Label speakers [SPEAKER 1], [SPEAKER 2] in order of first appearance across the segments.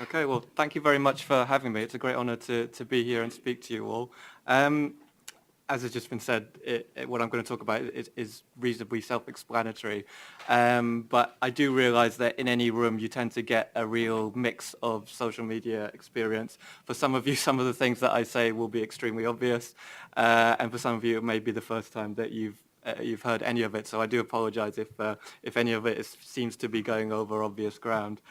[SPEAKER 1] Okay, well, thank you very much for having me. It's a great honor to be here and speak to you all. As has just been said, what I'm going to talk about is reasonably self-explanatory. But I do realize that in any room, you tend to get a real mix of social media experience. For some of you, some of the things that I say will be extremely obvious. And for some of you, it may be the first time that you've heard any of it. So I do apologize if any of it seems to be going over obvious ground.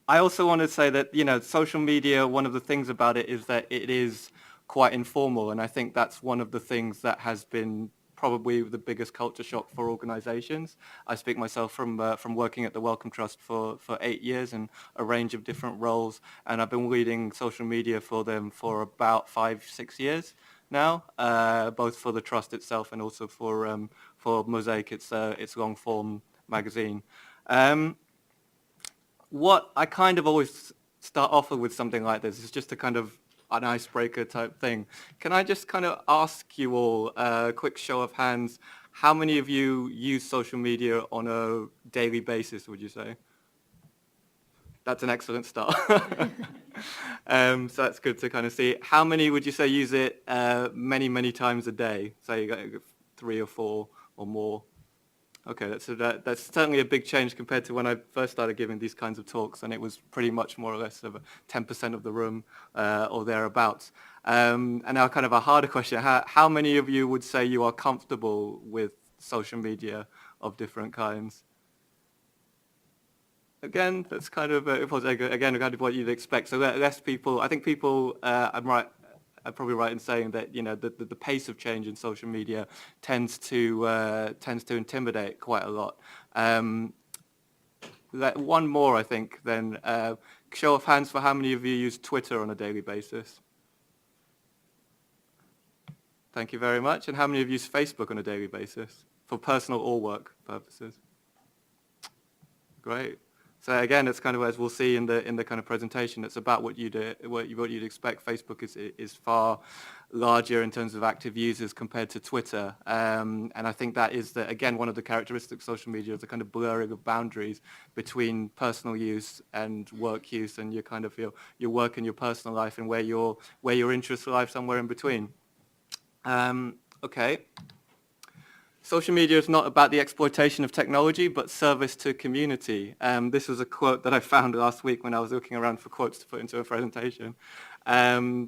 [SPEAKER 1] I also want to say that, social media, one of the things about it is that it is quite informal. And I think that's one of the things that has been probably the biggest culture shock for organizations. I speak myself from working at the Wellcome Trust for 8 years in a range of different roles. And I've been leading social media for them for about 5-6 years now, both for the trust itself and also for Mosaic, its long form magazine. What I kind of always start off with something like this is just a kind of an icebreaker type thing. Can I just kind of ask you all a quick show of hands, how many of you use social media on a daily basis, would you say? That's an excellent start. So that's good to kind of see. How many would you say use it many, many times a day? Say 3 or 4 or more? Okay, that's certainly a big change compared to when I first started giving these kinds of talks, and it was pretty much more or less of 10% of the room or thereabouts. And now kind of a harder question, how many of you would say you are comfortable with social media of different kinds? Again, that's kind of, again, kind of what you'd expect. So less people, I think people, I'm probably right in saying that the pace of change in social media tends to intimidate quite a lot. One more, I think. Then show of hands for how many of you use Twitter on a daily basis. Thank you very much. And how many of you use Facebook on a daily basis for personal or work purposes? Great. So again, it's kind of, as we'll see in the kind of presentation, it's about what you'd expect. Facebook is far larger in terms of active users compared to Twitter, and I think that is again one of the characteristics of social media is the kind of blurring of boundaries between personal use and work use, and your work and your personal life, and where your interests lie somewhere in between. Okay. Social media is not about the exploitation of technology, but service to community. This was a quote that I found last week when I was looking around for quotes to put into a presentation.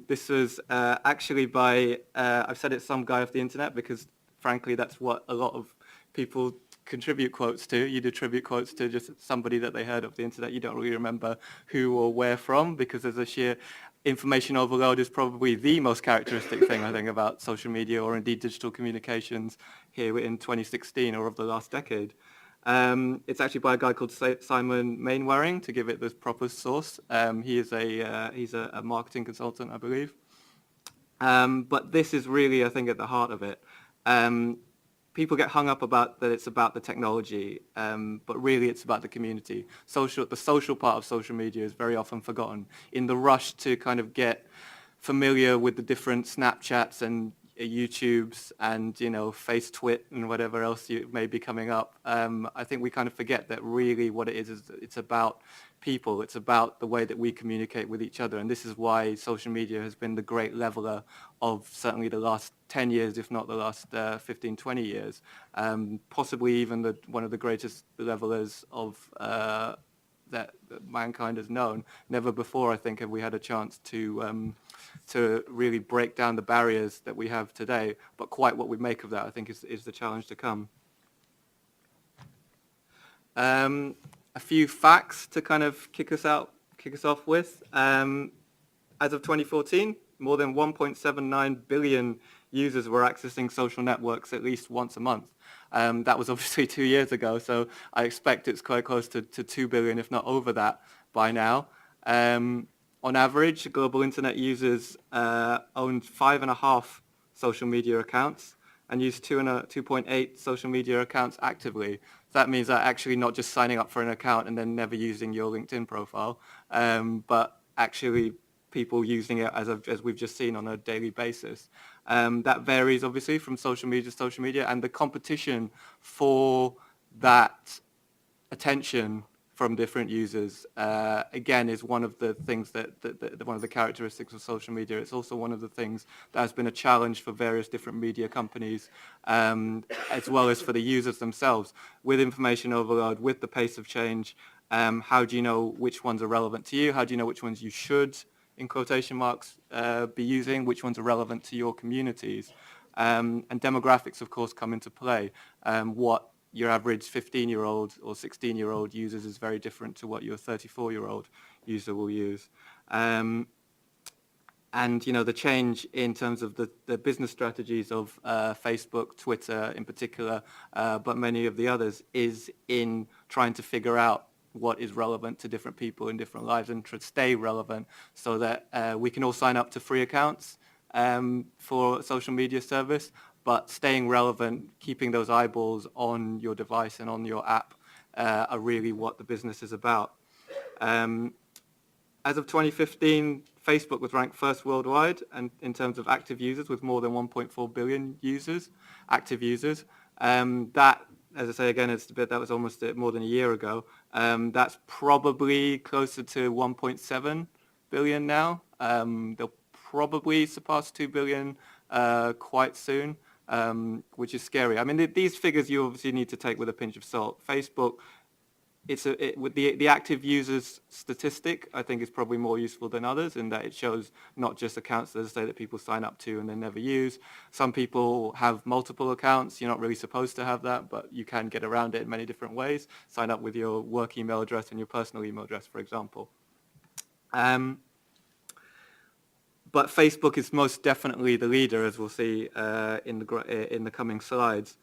[SPEAKER 1] This was actually by, I've said it's some guy off the internet because, frankly, that's what a lot of people contribute quotes to. You'd attribute quotes to just somebody that they heard off the internet. You don't really remember who or where from, because there's a sheer information overload is probably the most characteristic thing, I think, about social media or indeed digital communications here in 2016 or of the last decade. It's actually by a guy called Simon Mainwaring, to give it the proper source. He's a marketing consultant, I believe. But this is really, I think, at the heart of it. People get hung up about that it's about the technology, but really it's about the community. The social part of social media is very often forgotten. In the rush to kind of get familiar with the different Snapchats and YouTubes and, FaceTwit and whatever else may be coming up, I think we kind of forget that really what it is it's about people. It's about the way that we communicate with each other. And this is why social media has been the great leveler of certainly the last 10 years, if not the last 15, 20 years. Possibly even one of the greatest levelers of that mankind has known. Never before, I think, have we had a chance to really break down the barriers that we have today. But quite what we make of that, I think, is the challenge to come. A few facts to kind of kick us off with. As of 2014, more than 1.79 billion users were accessing social networks at least once a month. That was obviously 2 years ago, so I expect it's quite close to 2 billion, if not over that, by now. On average, global internet users owned 5.5 social media accounts and use 2.8 social media accounts actively. That means that actually not just signing up for an account and then never using your LinkedIn profile, but actually people using it, as we've just seen, on a daily basis. That varies, obviously, from social media to social media, and the competition for that attention from different users, again, is one of the things that one of the characteristics of social media. It's also one of the things that has been a challenge for various different media companies, as well as for the users themselves. With information overload, with the pace of change, how do you know which ones are relevant to you? How do you know which ones you should, in quotation marks, be using? Which ones are relevant to your communities? And demographics, of course, come into play. What your average 15-year-old or 16-year-old uses is very different to what your 34-year-old user will use. And, the change in terms of the business strategies of Facebook, Twitter in particular, but many of the others, is in trying to figure out what is relevant to different people in different lives and to stay relevant so that we can all sign up to free accounts for social media service, but staying relevant, keeping those eyeballs on your device and on your app are really what the business is about. As of 2015, Facebook was ranked first worldwide and in terms of active users with more than 1.4 billion active users. That, as I say again, that was almost more than a year ago. That's probably closer to 1.7 billion now. They'll probably surpass 2 billion quite soon. Which is scary. I mean, these figures you obviously need to take with a pinch of salt. Facebook, with the active users statistic, I think is probably more useful than others in that it shows not just accounts, as I say, that people sign up to and then never use. Some people have multiple accounts. You're not really supposed to have that, but you can get around it in many different ways. Sign up with your work email address and your personal email address, for example. But Facebook is most definitely the leader, as we'll see in the coming slides.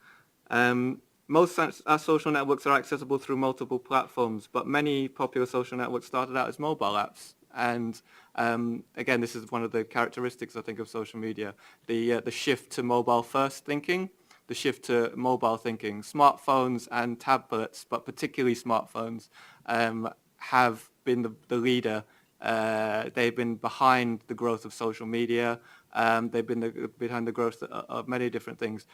[SPEAKER 1] Most social networks are accessible through multiple platforms, but many popular social networks started out as mobile apps. And again, this is one of the characteristics, I think, of social media: the shift to mobile-first thinking, the shift to mobile thinking. Smartphones and tablets, but particularly smartphones, have been the leader. They've been behind the growth of social media. They've been behind the growth of many different things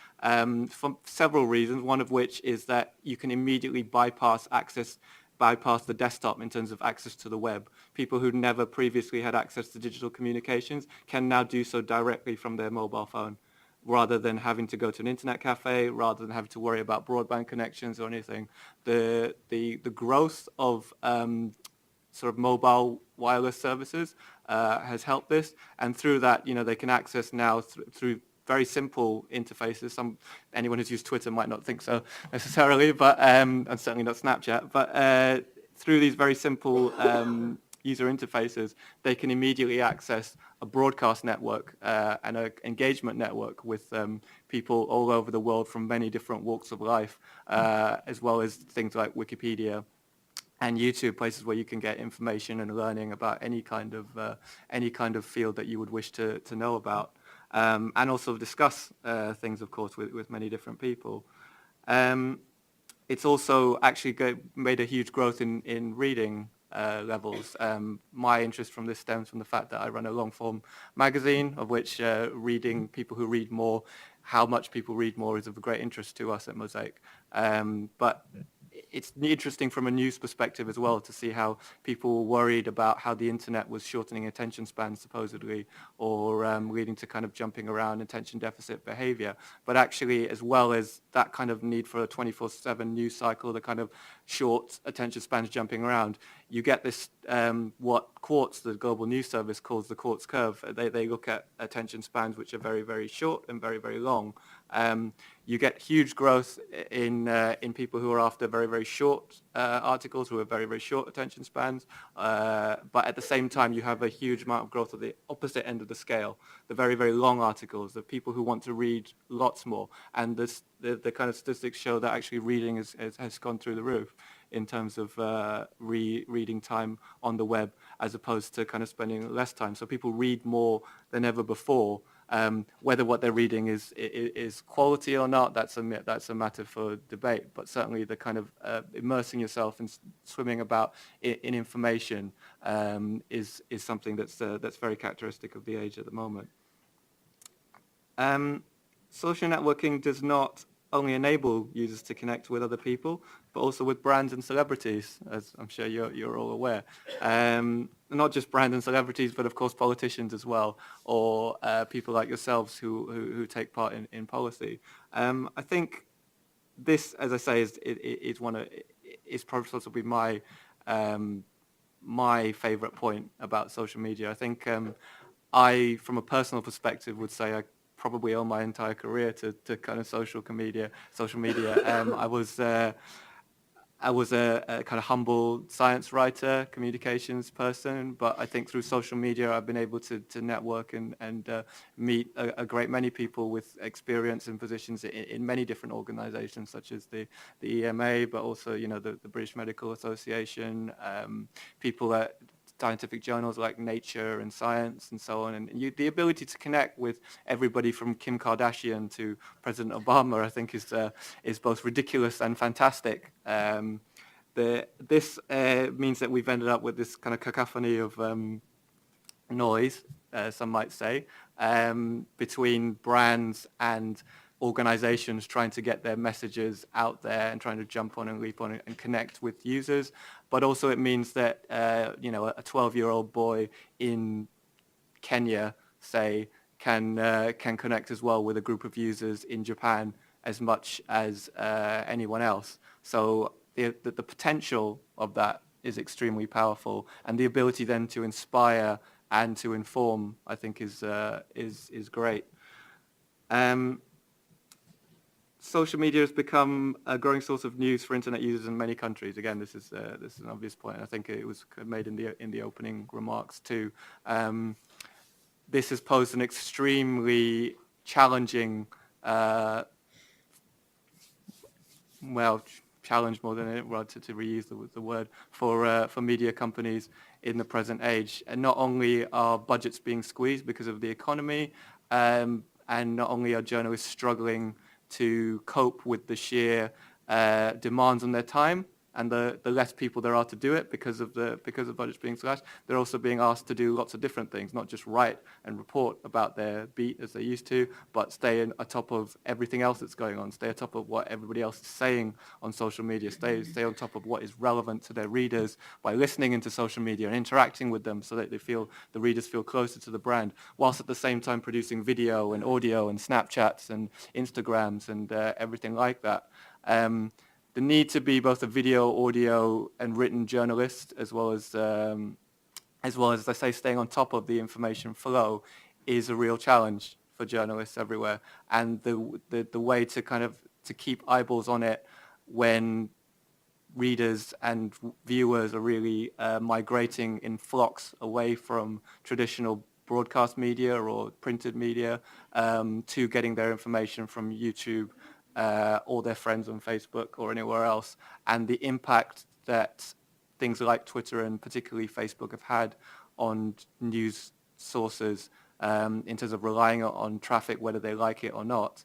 [SPEAKER 1] for several reasons, one of which is that you can immediately bypass the desktop in terms of access to the web. People who never previously had access to digital communications can now do so directly from their mobile phone, rather than having to go to an internet cafe, rather than having to worry about broadband connections or anything. The growth of sort of mobile wireless services has helped this, and through that, they can access now through very simple interfaces. Anyone who's used Twitter might not think so necessarily, but and certainly not Snapchat. But through these very simple user interfaces, they can immediately access a broadcast network and an engagement network with people all over the world from many different walks of life, as well as things like Wikipedia and YouTube, places where you can get information and learning about any kind of field that you would wish to know about, and also discuss things, of course, with many different people. It's also actually made a huge growth in reading levels. My interest from this stems from the fact that I run a long-form magazine, of which people who read more, how much people read more, is of great interest to us at Mosaic. But it's interesting from a news perspective as well to see how people were worried about how the internet was shortening attention spans supposedly, or leading to kind of jumping around attention deficit behavior. But actually, as well as that kind of need for a 24/7 news cycle, the kind of short attention spans jumping around, you get this, what Quartz, the global news service, calls the Quartz curve. They look at attention spans which are very, very short and very, very long. You get huge growth in people who are after very, very short articles, who have very, very short attention spans. But at the same time, you have a huge amount of growth at the opposite end of the scale, the very, very long articles, the people who want to read lots more. And the kind of statistics show that actually reading has gone through the roof in terms of reading time on the web, as opposed to kind of spending less time. So people read more than ever before. Whether what they're reading is quality or not, that's a matter for debate. But certainly the kind of immersing yourself and swimming about in information is something that's very characteristic of the age at the moment. Social networking does not only enable users to connect with other people, but also with brands and celebrities, as I'm sure you're all aware. Not just brands and celebrities, but of course politicians as well, or people like yourselves who take part in policy. I think this, as I say, is probably supposed to be my favorite point about social media. I think I, from a personal perspective, would say I probably owe my entire career to kind of social media. I was a kind of humble science writer, communications person, but I think through social media I've been able to network and meet a great many people with experience and positions in many different organizations, such as the EMA, but also, you know, the British Medical Association, people at scientific journals like Nature and Science and so on. And the ability to connect with everybody from Kim Kardashian to President Obama, I think, is both ridiculous and fantastic. This means that we've ended up with this kind of cacophony of noise, some might say, between brands and organizations trying to get their messages out there and trying to jump on and leap on and connect with users. But also it means that, you know, a 12-year-old boy in Kenya, say, can connect as well with a group of users in Japan as much as anyone else. So the potential of that is extremely powerful, and the ability then to inspire and to inform, I think, is great. Social media has become a growing source of news for internet users in many countries. Again, this is an obvious point. I think it was made in the opening remarks too. This has posed an extremely challenging, challenge more than it, well, to reuse the word, for media companies in the present age. And not only are budgets being squeezed because of the economy, and not only are journalists struggling to cope with the sheer demands on their time and the less people there are to do it because of budgets being slashed, they're also being asked to do lots of different things, not just write and report about their beat as they used to, but stay atop of everything else that's going on, stay atop of what everybody else is saying on social media, stay on top of what is relevant to their readers by listening into social media and interacting with them so that the readers feel closer to the brand, whilst at the same time producing video and audio and Snapchats and Instagrams and everything like that. The need to be both a video, audio, and written journalist, as well as I say, staying on top of the information flow, is a real challenge for journalists everywhere. And the way to keep eyeballs on it when readers and viewers are really migrating in flocks away from traditional broadcast media or printed media to getting their information from YouTube, or their friends on Facebook or anywhere else, and the impact that things like Twitter and particularly Facebook have had on news sources in terms of relying on traffic, whether they like it or not,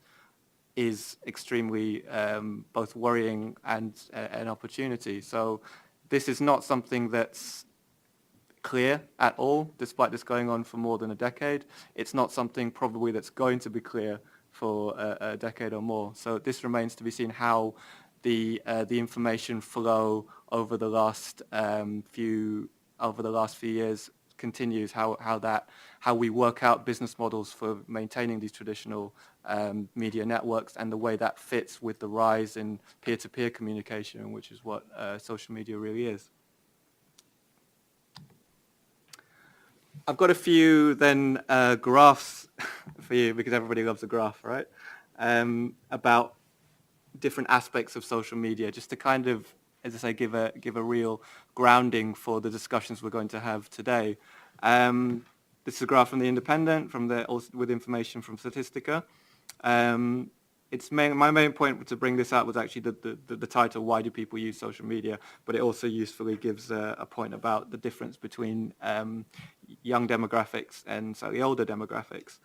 [SPEAKER 1] is extremely both worrying and an opportunity. So this is not something that's clear at all, despite this going on for more than a decade. It's not something probably that's going to be clear for a decade or more. So this remains to be seen how the information flow over the last few years continues. How we work out business models for maintaining these traditional media networks, and the way that fits with the rise in peer-to-peer communication, which is what social media really is. I've got a few then graphs for you, because everybody loves a graph, right? About different aspects of social media, just to kind of, as I say, give a real grounding for the discussions we're going to have today. This is a graph from The Independent, with information from Statistica. My main point to bring this out was actually the title, why do people use social media? But it also usefully gives a point about the difference between young demographics and slightly older demographics.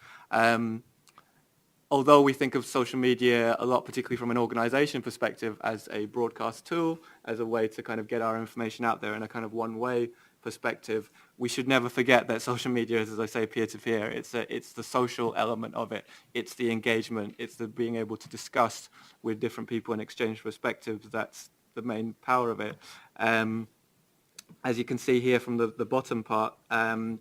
[SPEAKER 1] Although we think of social media a lot, particularly from an organization perspective, as a broadcast tool, as a way to kind of get our information out there in a kind of one-way perspective, we should never forget that social media is, as I say, peer-to-peer. It's the social element of it. It's the engagement. It's the being able to discuss with different people and exchange perspectives. That's the main power of it. As you can see here from the bottom part,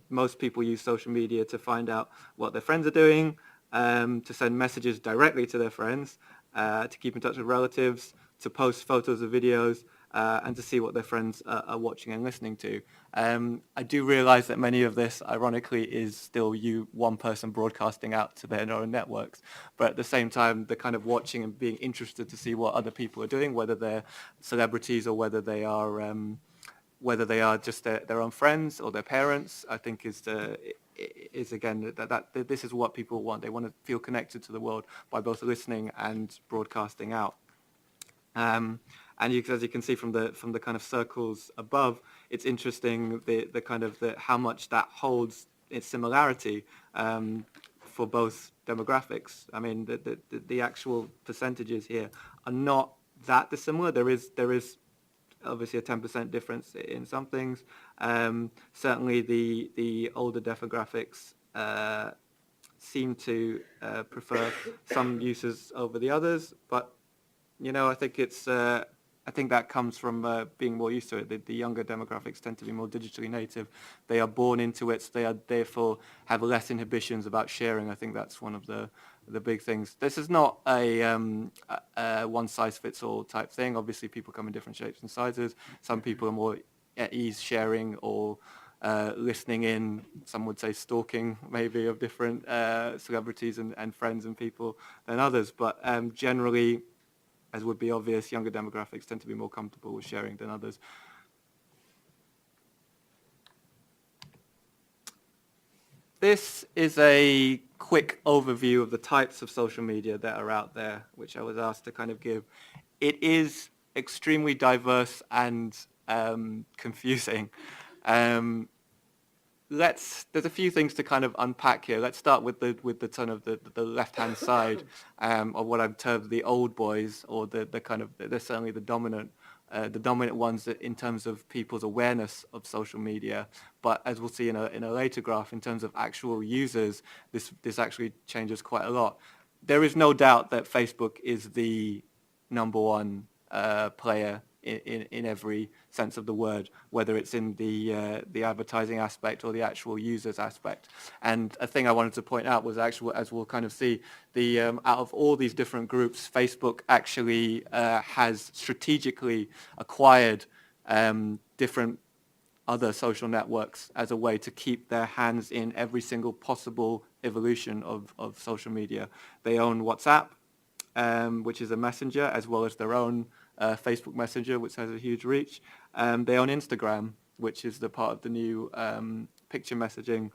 [SPEAKER 1] most people use social media to find out what their friends are doing, to send messages directly to their friends, to keep in touch with relatives, to post photos or videos, and to see what their friends are watching and listening to. I do realize that many of this, ironically, is still one person broadcasting out to their own networks. But at the same time, the kind of watching and being interested to see what other people are doing, whether they're celebrities or whether they are just their own friends or their parents, I think is again that this is what people want. They want to feel connected to the world by both listening and broadcasting out. And as you can see from the kind of circles above, it's interesting the kind of how much that holds its similarity for both demographics. I mean, the actual percentages here are not that dissimilar. There is obviously a 10% difference in some things. Certainly the older demographics seem to prefer some uses over the others, but I think that comes from being more used to it. The younger demographics tend to be more digitally native. They are born into it, so they are therefore have less inhibitions about sharing. I think that's one of the big things. This is not a one-size-fits-all type thing. Obviously, people come in different shapes and sizes. Some people are more at ease sharing or listening in, some would say stalking maybe, of different celebrities and friends and people than others. But generally, as would be obvious, younger demographics tend to be more comfortable with sharing than others. This is a quick overview of the types of social media that are out there, which I was asked to kind of give. It is extremely diverse and confusing. There's a few things to kind of unpack here. Let's start with the kind of the left-hand side of what I've termed the old boys, or the kind of, they're certainly the dominant ones in terms of people's awareness of social media. But as we'll see in a later graph, in terms of actual users, this actually changes quite a lot. There is no doubt that Facebook is the number one player in every sense of the word, whether it's in the advertising aspect or the actual users aspect. And a thing I wanted to point out was as we'll kind of see, out of all these different groups, Facebook actually has strategically acquired different other social networks as a way to keep their hands in every single possible evolution of social media. They own WhatsApp, which is a messenger, as well as their own Facebook Messenger, which has a huge reach. They own Instagram, which is the part of the new picture messaging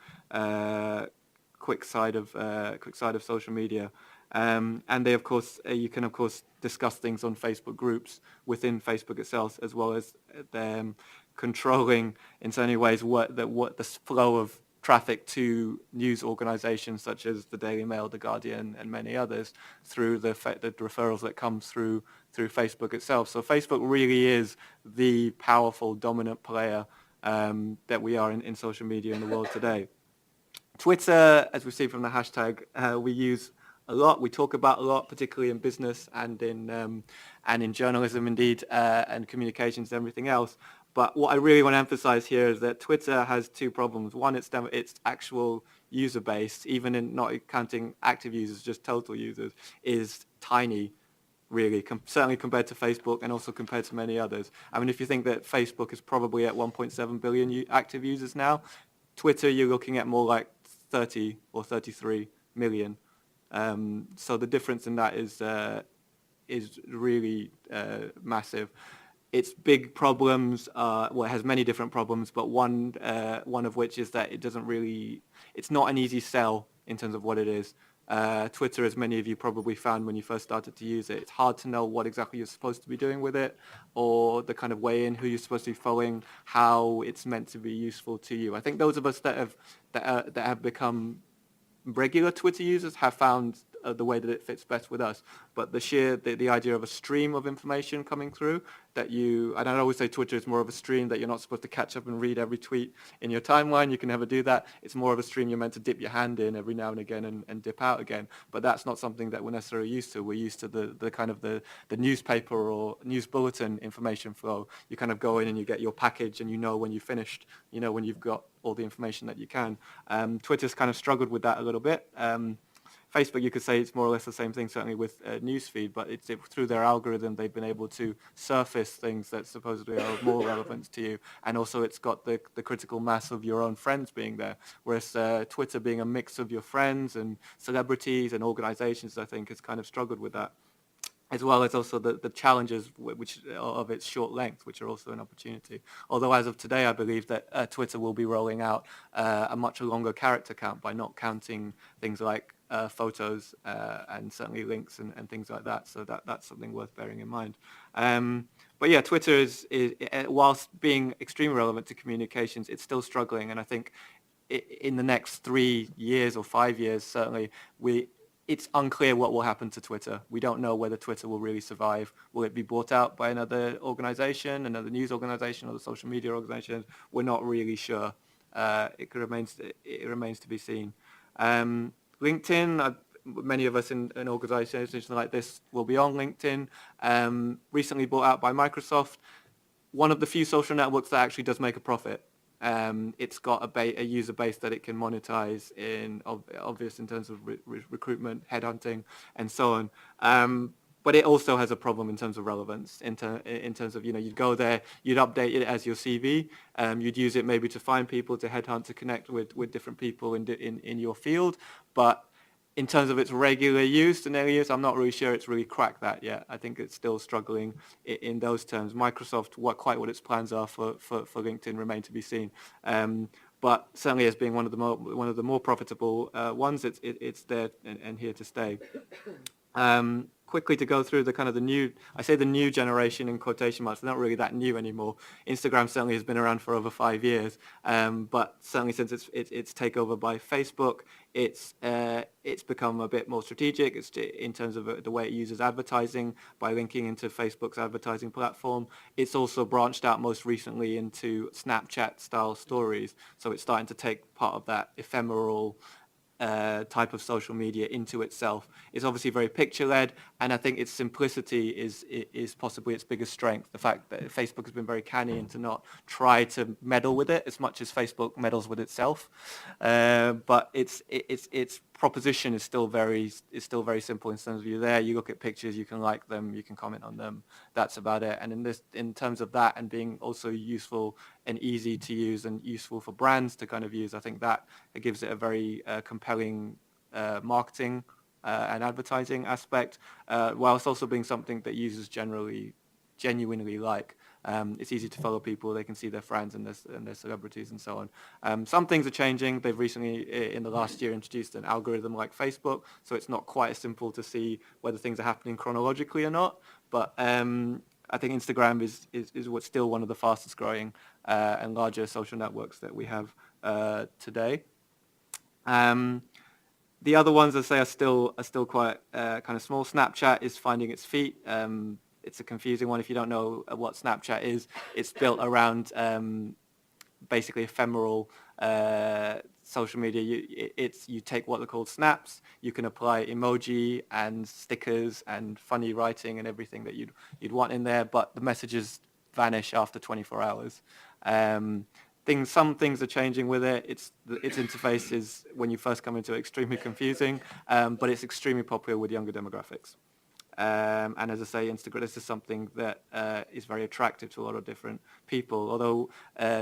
[SPEAKER 1] quick side of social media. And they, of course, you can of course discuss things on Facebook groups within Facebook itself, as well as them controlling in so many ways what the flow of traffic to news organizations such as the Daily Mail, the Guardian, and many others through the referrals that come through Facebook itself. So Facebook really is the powerful, dominant player that we are in social media in the world today. Twitter, as we see from the hashtag, we use a lot. We talk about a lot, particularly in business and in journalism, indeed, and communications and everything else. But what I really want to emphasize here is that Twitter has two problems. One, its actual user base, even in not counting active users, just total users, is tiny, really, certainly compared to Facebook and also compared to many others. I mean, if you think that Facebook is probably at 1.7 billion active users now, Twitter, you're looking at more like 30 or 33 million. So the difference in that is really massive. Its big problems, it has many different problems, but one of which is that it's not an easy sell in terms of what it is. Twitter, as many of you probably found when you first started to use it, it's hard to know what exactly you're supposed to be doing with it, or the kind of way in, who you're supposed to be following, how it's meant to be useful to you. I think those of us that have become regular Twitter users have found the way that it fits best with us. But the idea of a stream of information coming through that and I always say Twitter is more of a stream, that you're not supposed to catch up and read every tweet in your timeline. You can never do that. It's more of a stream you're meant to dip your hand in every now and again and dip out again. But that's not something that we're necessarily used to. We're used to the kind of the newspaper or news bulletin information flow. You kind of go in and you get your package and you know when you've finished, you know when you've got all the information that you can. Twitter's kind of struggled with that a little bit. Facebook, you could say it's more or less the same thing, certainly with newsfeed, but through their algorithm, they've been able to surface things that supposedly are of more relevance to you. And also it's got the critical mass of your own friends being there, whereas Twitter being a mix of your friends and celebrities and organizations, I think, has kind of struggled with that, as well as also the challenges of its short length, which are also an opportunity. Although as of today, I believe that Twitter will be rolling out a much longer character count by not counting things like photos and certainly links and things like that. So that's something worth bearing in mind. But yeah, Twitter is whilst being extremely relevant to communications, it's still struggling. And I think in the next 3 years or 5 years, certainly, it's unclear what will happen to Twitter. We don't know whether Twitter will really survive. Will it be bought out by another organization, another news organization, or the social media organization? We're not really sure. It remains to be seen. LinkedIn, many of us in organizations like this will be on LinkedIn. Recently bought out by Microsoft. One of the few social networks that actually does make a profit. It's got a user base that it can monetize obvious in terms of recruitment, headhunting, and so on. But it also has a problem in terms of relevance, in terms of, you'd go there, you'd update it as your CV, you'd use it maybe to find people, to headhunt, to connect with different people in your field. But in terms of its regular use and daily use, I'm not really sure it's really cracked that yet. I think it's still struggling in those terms. Microsoft, what its plans are for LinkedIn remain to be seen. But certainly as being one of the more profitable ones, it's there and here to stay. Quickly to go through the new generation in quotation marks. They're not really that new anymore. Instagram certainly has been around for over 5 years, but certainly since its takeover by Facebook, it's become a bit more strategic. It's in terms of the way it uses advertising by linking into Facebook's advertising platform. It's also branched out most recently into Snapchat style stories. So it's starting to take part of that ephemeral type of social media into itself. It's obviously very picture-led, and I think its simplicity is possibly its biggest strength. The fact that Facebook has been very canny and to not try to meddle with it as much as Facebook meddles with itself. But its proposition is still very simple in terms of you're there, you look at pictures, you can like them, you can comment on them. That's about it. And in terms of that, and being also useful and easy to use and useful for brands to kind of use, I think that it gives it a very compelling marketing and advertising aspect, whilst also being something that users genuinely like. It's easy to follow people. They can see their friends and their celebrities and so on. Some things are changing. They've recently, in the last year, introduced an algorithm like Facebook, so it's not quite as simple to see whether things are happening chronologically or not. But I think Instagram is what's still one of the fastest growing and larger social networks that we have today. The other ones, I say, are still quite kind of small. Snapchat is finding its feet. It's a confusing one if you don't know what Snapchat is. It's built around basically ephemeral social media. You take what are called snaps. You can apply emoji and stickers and funny writing and everything that you'd want in there, but the messages vanish after 24 hours. Some things are changing with it. Its interface is, when you first come into it, extremely confusing, but it's extremely popular with younger demographics. And as I say, Instagram, this is something that is very attractive to a lot of different people. Although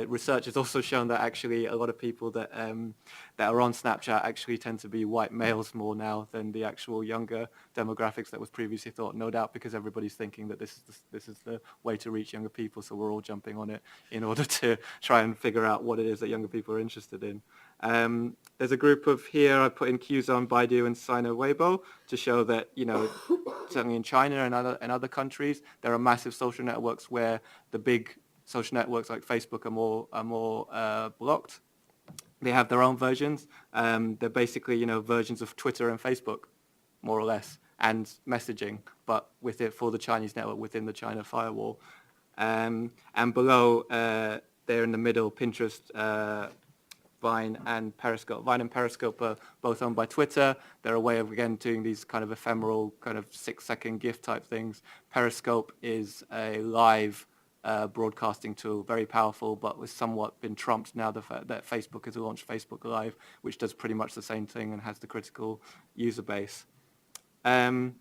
[SPEAKER 1] research has also shown that actually a lot of people that are on Snapchat actually tend to be white males more now than the actual younger demographics that was previously thought. No doubt because everybody's thinking that this is the way to reach younger people, so we're all jumping on it in order to try and figure out what it is that younger people are interested in. There's a group of here, I put in Qzone, Baidu, and Sino Weibo to show that, certainly in China and other countries, there are massive social networks where the big social networks like Facebook are more blocked. They have their own versions. They're basically, versions of Twitter and Facebook, more or less, and messaging, but with it for the Chinese network within the China firewall. And below, there in the middle, Pinterest, Vine and Periscope. Vine and Periscope are both owned by Twitter. They're a way of, again, doing these kind of ephemeral, kind of 6-second GIF type things. Periscope is a live broadcasting tool, very powerful, but was somewhat been trumped now the fact that Facebook has launched Facebook Live, which does pretty much the same thing and has the critical user base. One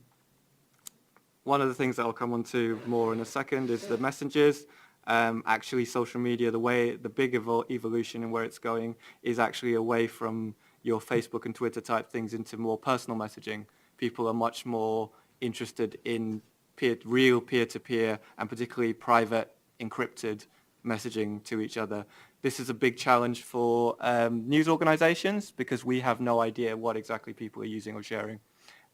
[SPEAKER 1] of the things that I'll come on to more in a second is the messengers. Actually, social media, the big evolution in where it's going is actually away from your Facebook and Twitter type things into more personal messaging. People are much more interested in real peer-to-peer and particularly private encrypted messaging to each other. This is a big challenge for news organizations because we have no idea what exactly people are using or sharing.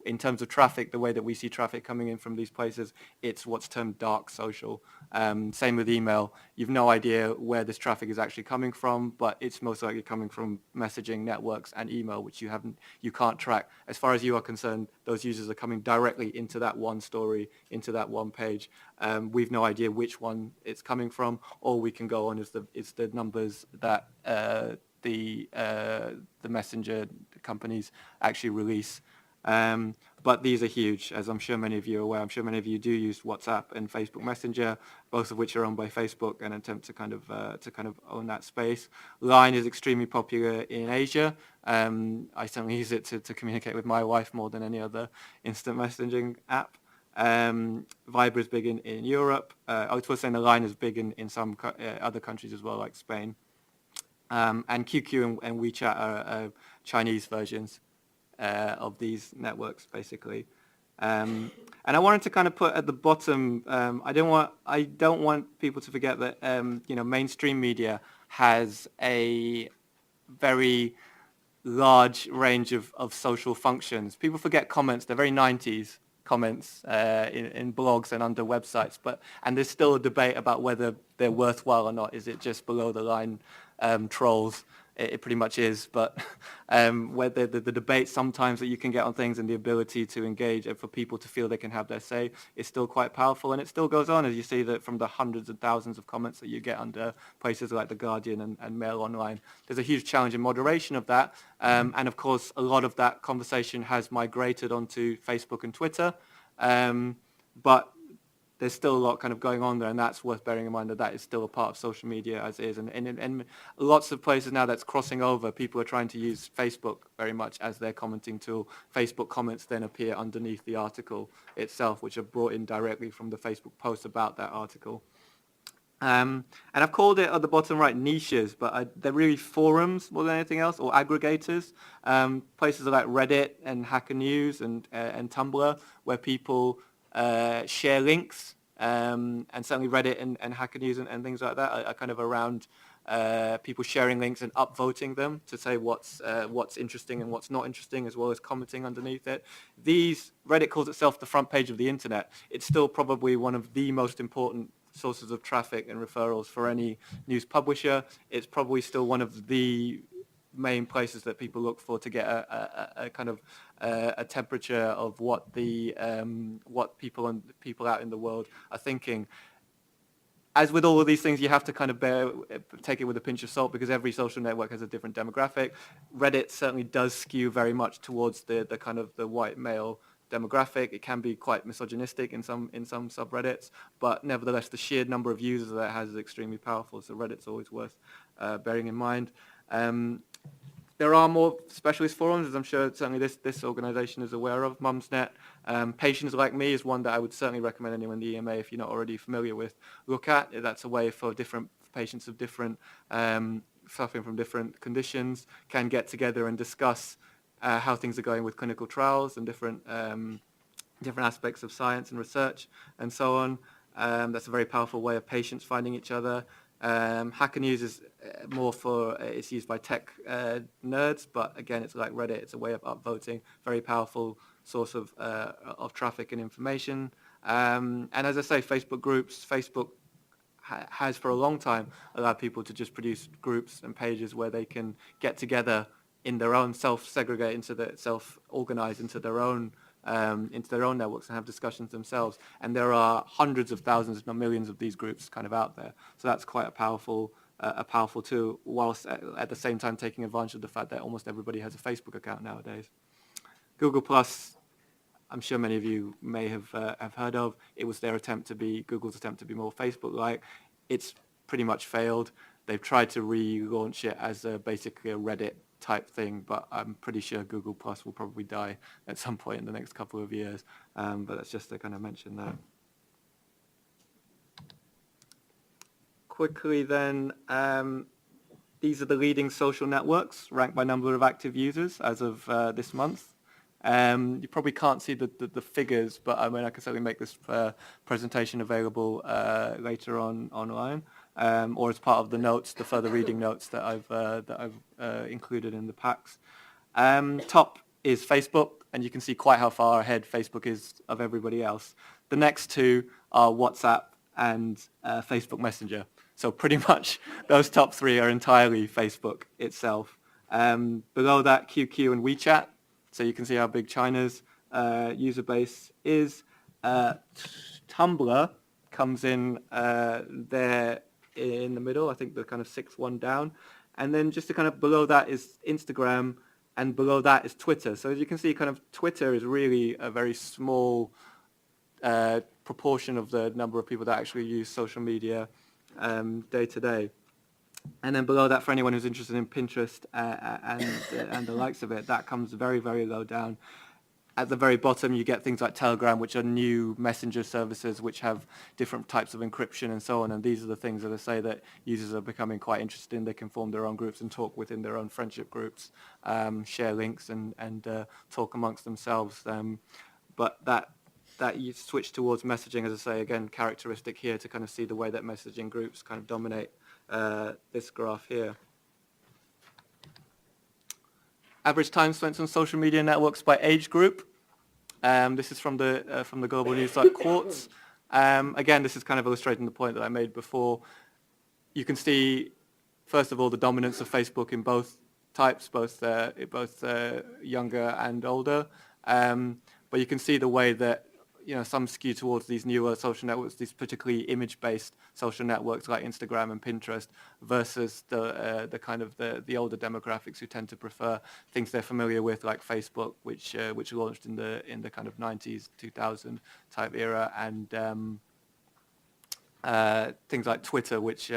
[SPEAKER 1] In terms of traffic, the way that we see traffic coming in from these places, it's what's termed dark social. Same with email. You've no idea where this traffic is actually coming from, but it's most likely coming from messaging networks and email, which you can't track. As far as you are concerned, those users are coming directly into that one story, into that one page. We've no idea which one it's coming from. All we can go on is the numbers that the messenger companies actually release. But these are huge, as I'm sure many of you are aware. I'm sure many of you do use WhatsApp and Facebook Messenger, both of which are owned by Facebook and attempt to kind of own that space. Line is extremely popular in Asia. I certainly use it to communicate with my wife more than any other instant messaging app. Viber is big in Europe. I was saying the Line is big in some other countries as well, like Spain. And QQ and WeChat are Chinese versions of these networks, basically. And I wanted to kind of put at the bottom, I don't want people to forget that mainstream media has a very large range of social functions. People forget comments; they're very 90s comments in blogs and under websites, and there's still a debate about whether they're worthwhile or not. Is it just below the line trolls? It pretty much is, but whether the debate sometimes that you can get on things and the ability to engage and for people to feel they can have their say is still quite powerful, and it still goes on, as you see that from the hundreds and thousands of comments that you get under places like The Guardian and Mail Online. There's a huge challenge in moderation of that, and of course a lot of that conversation has migrated onto Facebook and Twitter, but there's still a lot kind of going on there, and that's worth bearing in mind that is still a part of social media as is. And lots of places now that's crossing over. People are trying to use Facebook very much as their commenting tool. Facebook comments then appear underneath the article itself, which are brought in directly from the Facebook post about that article. And I've called it at the bottom right niches, but they're really forums more than anything else, or aggregators. Places like Reddit and Hacker News and Tumblr, where people share links, and certainly Reddit and Hacker News and things like that are kind of around people sharing links and upvoting them to say what's interesting and what's not interesting, as well as commenting underneath it. Reddit calls itself the front page of the internet. It's still probably one of the most important sources of traffic and referrals for any news publisher. It's probably still one of the main places that people look for to get a kind of a temperature of what people out in the world are thinking. As with all of these things, you have to kind of take it with a pinch of salt because every social network has a different demographic. Reddit certainly does skew very much towards the kind of the white male demographic. It can be quite misogynistic in some subreddits, but nevertheless, the sheer number of users that it has is extremely powerful. So Reddit's always worth bearing in mind. There are more specialist forums, as I'm sure certainly this organisation is aware of. Mumsnet, Patients Like Me is one that I would certainly recommend anyone in the EMA if you're not already familiar with. Look at that's a way for different patients of different suffering from different conditions can get together and discuss how things are going with clinical trials and different aspects of science and research and so on. That's a very powerful way of patients finding each other. Hacker News is more it's used by tech nerds, but again, it's like Reddit. It's a way of upvoting, very powerful source of traffic and information. And as I say, Facebook groups, Facebook has for a long time allowed people to just produce groups and pages where they can get together in their own self-organize into their own into their own networks and have discussions themselves. And there are hundreds of thousands, if not millions, of these groups kind of out there. So that's quite a powerful tool, whilst at the same time taking advantage of the fact that almost everybody has a Facebook account nowadays. Google Plus, I'm sure many of you may have heard of. It was Google's attempt to be more Facebook-like. It's pretty much failed. They've tried to relaunch it as basically a Reddit type thing, but I'm pretty sure Google Plus will probably die at some point in the next couple of years. But that's just to kind of mention that. Quickly then, these are the leading social networks ranked by number of active users as of this month. You probably can't see the figures, but I mean I can certainly make this presentation available later on online, or as part of the notes, the further reading notes that I've included in the packs. Top is Facebook, and you can see quite how far ahead Facebook is of everybody else. The next two are WhatsApp and Facebook Messenger. So pretty much those top three are entirely Facebook itself. Below that, QQ and WeChat. So you can see how big China's user base is. Tumblr comes in there in the middle, I think the kind of sixth one down. And then just to kind of below that is Instagram, and below that is Twitter. So as you can see, kind of Twitter is really a very small proportion of the number of people that actually use social media day to day. And then below that, for anyone who's interested in Pinterest and the likes of it, that comes very, very low down. At the very bottom, you get things like Telegram, which are new messenger services which have different types of encryption and so on. And these are the things that I say that users are becoming quite interested in. They can form their own groups and talk within their own friendship groups, share links and talk amongst themselves. But that you switch towards messaging, as I say, again, characteristic here to kind of see the way that messaging groups kind of dominate this graph here. Average time spent on social media networks by age group. This is from the global news site Quartz. Again, this is kind of illustrating the point that I made before. You can see, first of all, the dominance of Facebook in both types, both younger and older. But you can see the way that some skew towards these newer social networks, these particularly image-based social networks like Instagram and Pinterest, versus the kind of the older demographics who tend to prefer things they're familiar with, like Facebook, which launched in the kind of 90s, 2000 type era, and things like Twitter, which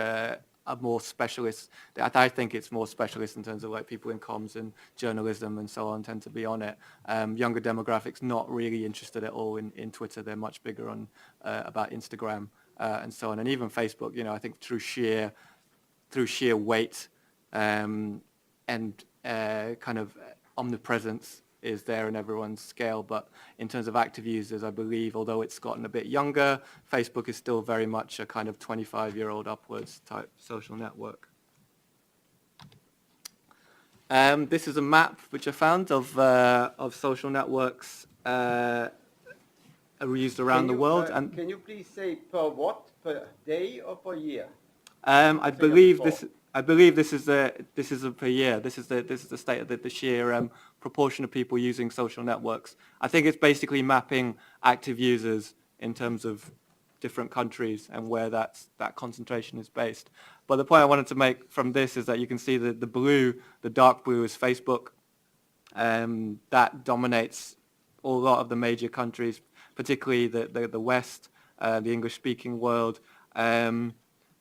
[SPEAKER 1] are more specialists. I think it's more specialist in terms of like people in comms and journalism and so on tend to be on it. Younger demographics not really interested at all in Twitter. They're much bigger on about Instagram and so on. And even Facebook, I think through sheer weight and kind of omnipresence is there in everyone's scale. But in terms of active users, I believe, although it's gotten a bit younger, Facebook is still very much a kind of 25-year-old upwards type social network. This is a map which I found of social networks used around the world. And
[SPEAKER 2] can you please say per what? Per day or per year?
[SPEAKER 1] I believe this is per year. This is the state of the sheer proportion of people using social networks. I think it's basically mapping active users in terms of different countries and where that concentration is based. But the point I wanted to make from this is that you can see that the dark blue is Facebook. That dominates a lot of the major countries, particularly the West, the English-speaking world.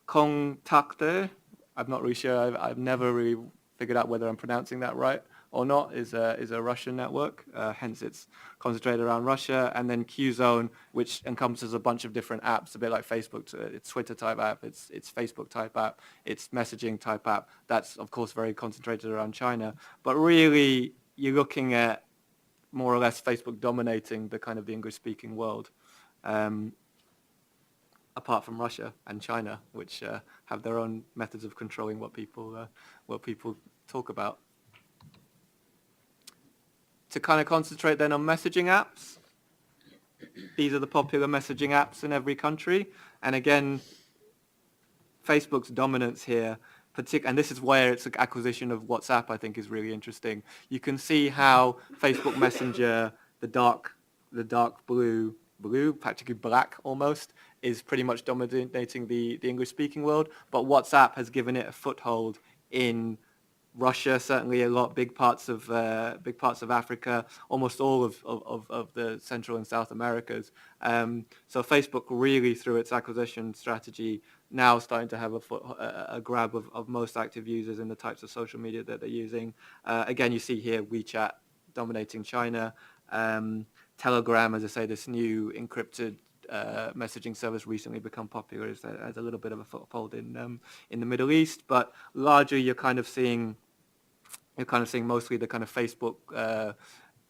[SPEAKER 1] Kontakte, I'm not really sure. I've never really figured out whether I'm pronouncing that right or not. Is a Russian network, hence it's concentrated around Russia. And then Qzone, which encompasses a bunch of different apps, a bit like Facebook. It's Twitter type app. It's Facebook type app. It's messaging type app. That's of course very concentrated around China. But really, you're looking at more or less Facebook dominating the kind of the English-speaking world. Apart from Russia and China, which have their own methods of controlling what people talk about. To kind of concentrate then on messaging apps, these are the popular messaging apps in every country. And again, Facebook's dominance here, and this is where its acquisition of WhatsApp, I think, is really interesting. You can see how Facebook Messenger, the dark the dark blue, practically black almost, is pretty much dominating the English-speaking world. But WhatsApp has given it a foothold in Russia, certainly a lot, big parts of Africa, almost all of the Central and South Americas. So Facebook really, through its acquisition strategy, now starting to have a grab of most active users in the types of social media that they're using. Again, you see here WeChat dominating China. Telegram, as I say, this new encrypted messaging service recently become popular as a little bit of a foothold in the Middle East. But largely, you're kind of seeing mostly the kind of Facebook,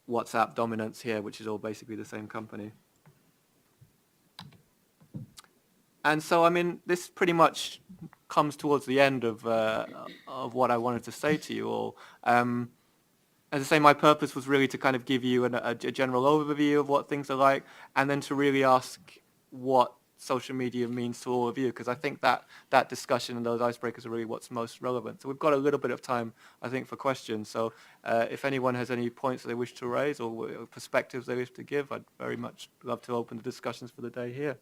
[SPEAKER 1] WhatsApp dominance here, which is all basically the same company. And so, I mean, this pretty much comes towards the end of what I wanted to say to you all. As I say, my purpose was really to kind of give you a general overview of what things are like, and then to really ask what social media means to all of you, because I think that discussion and those icebreakers are really what's most relevant. So we've got a little bit of time, I think, for questions. So if anyone has any points that they wish to raise or perspectives they wish to give, I'd very much love to open the discussions for the day here.